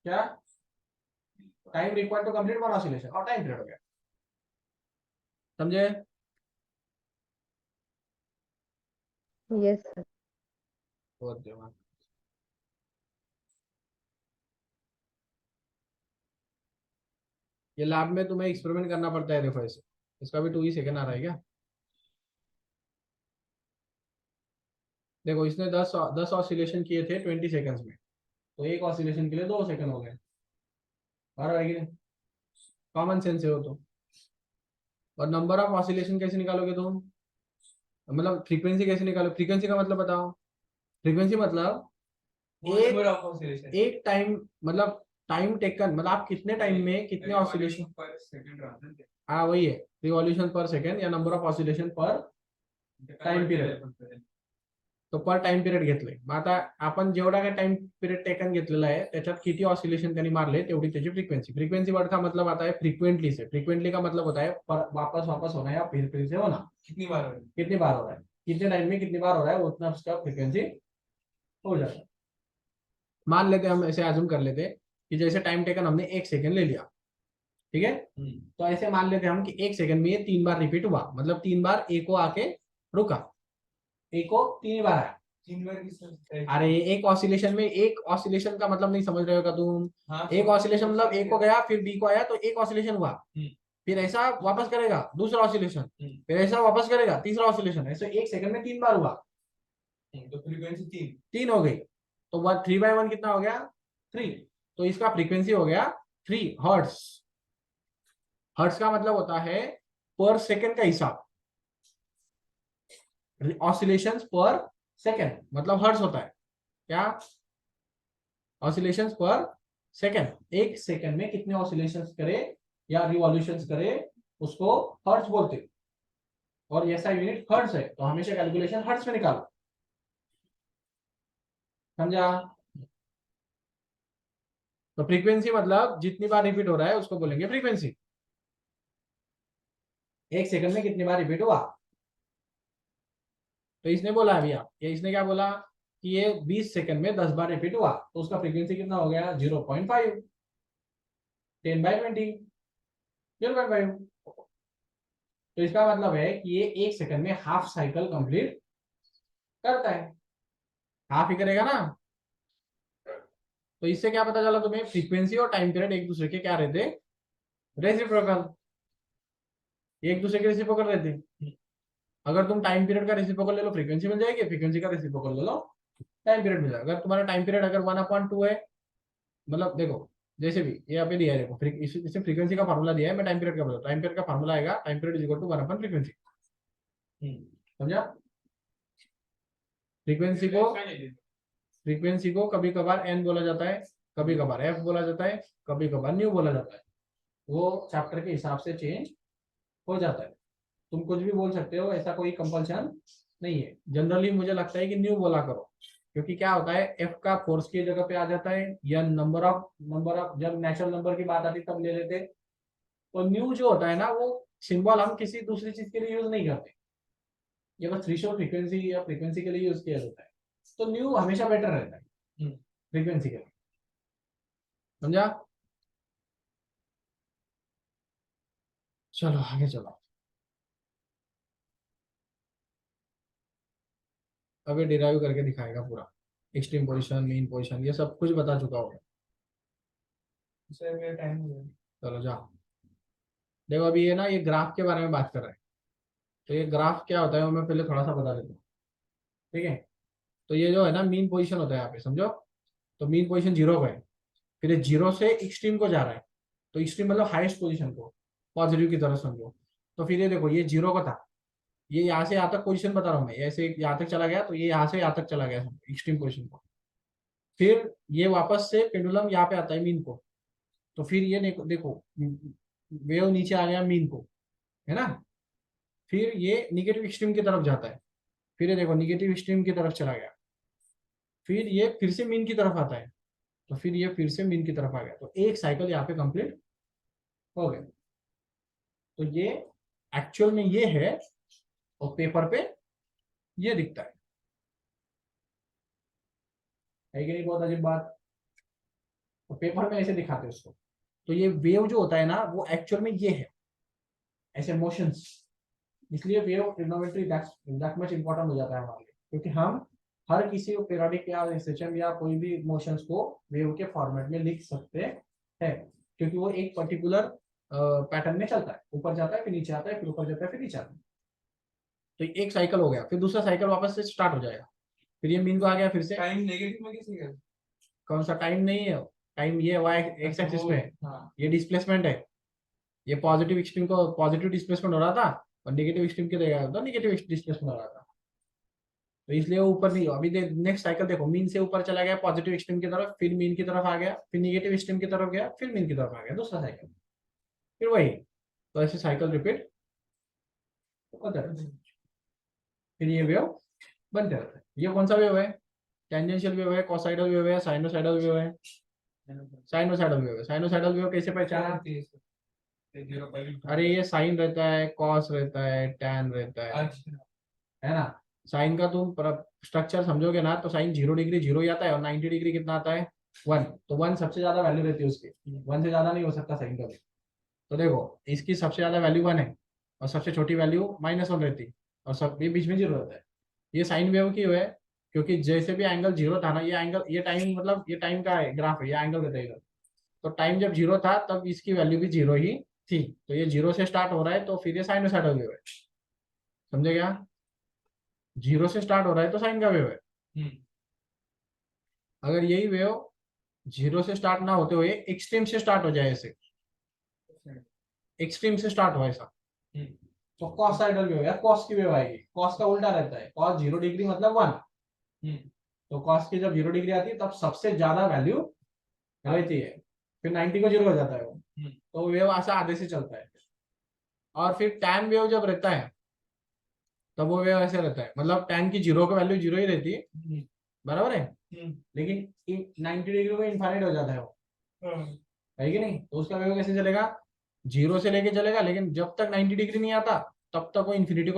क्या time required to complete one oscillation, और टाइम पीरियड हो गया। समझे? Yes sir. बहुत धन्यवाद। ये लैब में तुम्हें एक्सपेरिमेंट करना पड़ता है, देखो ऐसे, इसका भी 2 ही सेकंड आ रहा है क्या? देखो इसने 10 ऑसिलेशन किए थे 20 सेकंड्स में, तो एक ऑसिलेशन के लिए 2 सेकंड हो गए, बराबर है कि नहीं? कॉमन सेंस है वो तो। और नंबर ऑफ ऑसिलेशन कैसे निकालोगे तुम, मतलब फ्रीक्वेंसी कैसे निकालो? फ्रीक्वेंसी का मतलब बताओ। फ्रीक्वेंसी मतलब नंबर ऑफ ऑसिलेशन। एक टाइम, मतलब टाइम टेकन, मतलब आप कितने टाइम में कितने ऑसिलेशन, पर सेकंड रहता है। हाँ वही है, रिवॉल्यूशन पर सेकंड या नंबर ऑफ ऑसिलेशन पर टाइम पिरियड। तो पर टाइम पिरियड घेतले, मग आता आपण जेवढा काय टाइम पिरियड टेकन घेतलेला आहे त्याच्यात किती ऑसिलेशन त्यांनी मारले तेवढी त्याची फ्रीक्वेंसी। फ्रीक्वेंसी वर्ड का मतलब आता है फ्रीक्वेंटली से, फ्रीक्वेंटली का मतलब होता है वापस वापस होना या फिर से होना, कितनी बार हो रही है? कितनी बार हो रहा है, कितने टाइम में कितनी बार हो रहा है, उतना उसका फ्रीक्वेंसी हो जाता है। मान लेते हम ऐसे आजूम कर लेते कि जैसे टाइम टेकन हमने 1 सेकंड ले लिया, ठीक है? तो ऐसे मान लेते हम कि 1 सेकंड में ये 3 बार रिपीट हुआ, मतलब 3 बार ए को आके रुका, ए को 3 बार आया। 3 बार की अरे एक ऑसिलेशन में, एक ऑसिलेशन का मतलब नहीं समझ रहे हो का तुम? हाँ, एक ऑसिलेशन मतलब ए को गया फिर बी को आया तो एक ऑसिलेशन हुआ, फिर ऐसा वापस करेगा दूसरा ऑसिलेशन, फिर ऐसा वापस करेगा तीसरा ऑसिलेशन, ऐसे 1 सेकंड में 3 बार हुआ, तो फ्रीक्वेंसी 3 हो गई। तो 3/1 कितना हो गया? 3। तो इसका फ्रीक्वेंसी हो गया 3 हर्ट्स। हर्ट्स का मतलब होता है पर सेकंड का हिसाब, ऑसिलेशंस पर सेकंड मतलब हर्ट्स होता है क्या? ऑसिलेशंस पर सेकंड, एक सेकंड में कितने ऑसिलेशंस करे या रिवॉल्यूशंस करे उसको हर्ट्स बोलते, और ऐसा यूनिट हर्ट्स है, तो हमेशा कैलकुलेशन हर्ट्स में निकालो। समझा? तो फ्रीक्वेंसी मतलब जितनी बार रिपीट हो रहा है उसको बोलेंगे फ्रीक्वेंसी। एक सेकंड में कितनी बार रिपीट हुआ, तो इसने बोला अभी आप, ये इसने क्या बोला कि ये 20 सेकंड में 10 बार रिपीट हुआ, तो उसका फ्रीक्वेंसी कितना हो गया? 0.5, 10/20, 0.5। तो इसका मतलब है कि ये 1 सेकंड में हाफ साइकिल कंप्लीट करता है, हाफ ही करेगा ना। तो इससे क्या पता चला तुम्हें, फ्रीक्वेंसी और टाइम पीरियड एक दूसरे के क्या रहते? रेसिप्रोकल, एक दूसरे के रेसिप्रोकल रहते। अगर तुम टाइम पीरियड का रेसिप्रोकल ले लो फ्रीक्वेंसी मिल जाएगी, फ्रीक्वेंसी का रेसिप्रोकल ले लो टाइम पीरियड मिल जाएगा। अगर तुम्हारा टाइम पीरियड अगर 1/2 है, मतलब देखो जैसे भी ये यहाँ पे दिया है, देखो इसे फ्रीक्वेंसी का फार्मूला दिया है, मैं टाइम पीरियड का बोला, टाइम पीरियड का फार्मूला आएगा time period is equal to 1/फ्रीक्वेंसी। समझा? फ्रीक्वेंसी को कभी कभार एन बोला जाता है, कभी कभार एफ बोला जाता है, कभी कभार न्यू बोला जाता है। वो चैप्टर के हिसाब से चेंज हो जाता है। तुम कुछ भी बोल सकते हो, ऐसा कोई कंपल्शन नहीं है। जनरली मुझे लगता है कि न्यू बोला करो, क्योंकि क्या होता है एफ का फोर्स की जगह पे आ जाता है, या नंबर ऑफ जब नेचुरल नंबर की बात आती तब ले लेते। तो न्यू जो होता है ना, वो सिंबल हम किसी दूसरी चीज के लिए यूज नहीं करते, ये बस थ्रेशोल्ड फ्रीक्वेंसी या फ्रीक्वेंसी के लिए यूज किया जाता है। तो न्यू हमेशा बेटर रहता है फ्रीक्वेंसी के लिए, समझा? चलो आगे चलो। अब ये डिराइव करके दिखाएगा पूरा, एक्सट्रीम पोजीशन, मीन पोजीशन, ये सब कुछ बता चुका होगा। चलो जाओ, देखो अभी ये ना, ये ग्राफ के बारे में बात कर रहे हैं। तो ये ग्राफ क्या होता है वो मैं पहले थोड़ा सा बता देता हूँ, ठीक है? तो ये जो है ना मीन पोजीशन होता है यहाँ पे, समझो। तो मीन पोजीशन 0 का है, फिर ये 0 से एक्सट्रीम को जा रहा है। तो एक्सट्रीम मतलब हाईएस्ट पोजीशन को, पॉजिटिव की तरफ समझो। तो फिर ये देखो, ये 0 का था, ये यहाँ से यहाँ तक पोजीशन बता रहा हूँ मैं, ऐसे यहाँ तक चला गया, तो ये यहाँ से यहाँ तक चला गया एक्सट्रीम पोजीशन को। फिर ये वापस से पेंडुलम यहाँ पे आता है मीन को। तो फिर ये देखो वेव नीचे आ गया मीन को, है ना? फिर ये निगेटिव एक्सट्रीम की तरफ जाता है, फिर ये देखो निगेटिव एक्सट्रीम की तरफ चला गया, फिर ये फिर से मीन की तरफ आता है, तो फिर ये फिर से मीन की तरफ आ गया। तो एक साइकिल यहाँ पे कंप्लीट हो गया। तो ये एक्चुअल में ये है, और पेपर पे ये दिखता है कि नहीं? बहुत अजीब बात। तो पेपर में ऐसे दिखाते हैं उसको। तो ये वेव जो होता है ना, वो एक्चुअल में ये है, ऐसे मोशंस। इसलिए wave trigonometry that much important हो जाता है हमारे लिए, क्योंकि हम हर किसी पीरियोडिक या सिस्टम या कोई भी मोशंस को वेव के फॉर्मेट में लिख सकते हैं, क्योंकि वो एक पर्टिकुलर पैटर्न में चलता है, ऊपर जाता है फिर नीचे आता है, फिर ऊपर जाता है फिर नीचे आता है। तो एक साइकिल हो गया, फिर दूसरा साइकिल वापस से स्टार्ट हो जाएगा, फिर ये मीन को आ गया फिर से। टाइम नेगेटिव में किसी का? कौन सा टाइम? नहीं है टाइम, ये वाई एक्स एक्सिस पे है, ये डिस्प्लेसमेंट है। ये पॉजिटिव एक्सट्रीम को पॉजिटिव डिस्प्लेसमेंट हो रहा था, और नेगेटिव एक्सट्रीम के देगा तो नेगेटिव डिस्प्लेसमेंट हो रहा था। तो इसलिए वो ऊपर नहीं, अभी नेक्स्ट साइकिल देखो, मीन से ऊपर चला गया पॉजिटिव एक्सट्रीम की तरफ, फिर मीन की तरफ आ गया, फिर नेगेटिव एक्सट्रीम की तरफ गया, फिर मीन की तरफ आ गया, दूसरा साइकिल, फिर वही। तो ऐसे साइकिल रिपीट होता रहता है, फिर ये वेव बनते रहता है। ये कौन सा वेव है? टेंजेंशियल वेव है, कॉसाइडल वेव है, साइनोसाइडल वेव है? साइनोसाइडल वेव है। साइनोसाइडल वेव कैसे पहचाना? अरे ये साइन रहता है, कॉस रहता है, टैन रहता है ना? साइन का तुम स्ट्रक्चर समझोगे ना, तो साइन 0 डिग्री 0 ही आता है, और 90 डिग्री कितना आता है? 1। तो 1 सबसे ज्यादा वैल्यू रहती है उसकी, 1 से ज्यादा नहीं हो सकता साइन का भी। तो देखो इसकी सबसे ज्यादा वैल्यू 1 है, और सबसे छोटी वैल्यू -1 रहती है, और सब ये बीच में 0 रहता है। ये साइन वेव की है, क्योंकि जैसे भी एंगल 0 था ना, ये एंगल, ये टाइम मतलब ये टाइम का है ग्राफ है, ये एंगल रहता है इधर। तो टाइम जब 0 था तब इसकी वैल्यू भी 0 ही थी। तो ये 0 से स्टार्ट हो रहा है, तो फिर ये साइनोसाइडल वेव है, समझे क्या? 0 से स्टार्ट हो रहा है तो साइन का वेव है। अगर यही वेव 0 से स्टार्ट ना होते हुए एक्सट्रीम से स्टार्ट हो जाए, ऐसे एक्सट्रीम से स्टार्ट हो ऐसा, तो कॉसाइडल वेव या कॉस की वेव आएगी। कॉस का उल्टा रहता है, कॉस 0 डिग्री मतलब 1। तो कॉस की जब 0 डिग्री आती है तब सबसे ज्यादा वैल्यू रहती है, फिर 90 को 0 हो जाता है वो। तो वेव ऐसा आधे से चलता है। और फिर टैन वेव जब रहता है तब वो वेव ऐसे रहता है, मतलब टैन की 0 का वैल्यू 0 ही रहती है, बराबर है? लेकिन 90 डिग्री को इनफाइनाइट हो जाता है वो, है कि नहीं? तो उसका वेव कैसे चलेगा? 0 से लेके चलेगा, लेकिन जब तक 90 डिग्री नहीं आता तब तक वो इन्फिनिटी को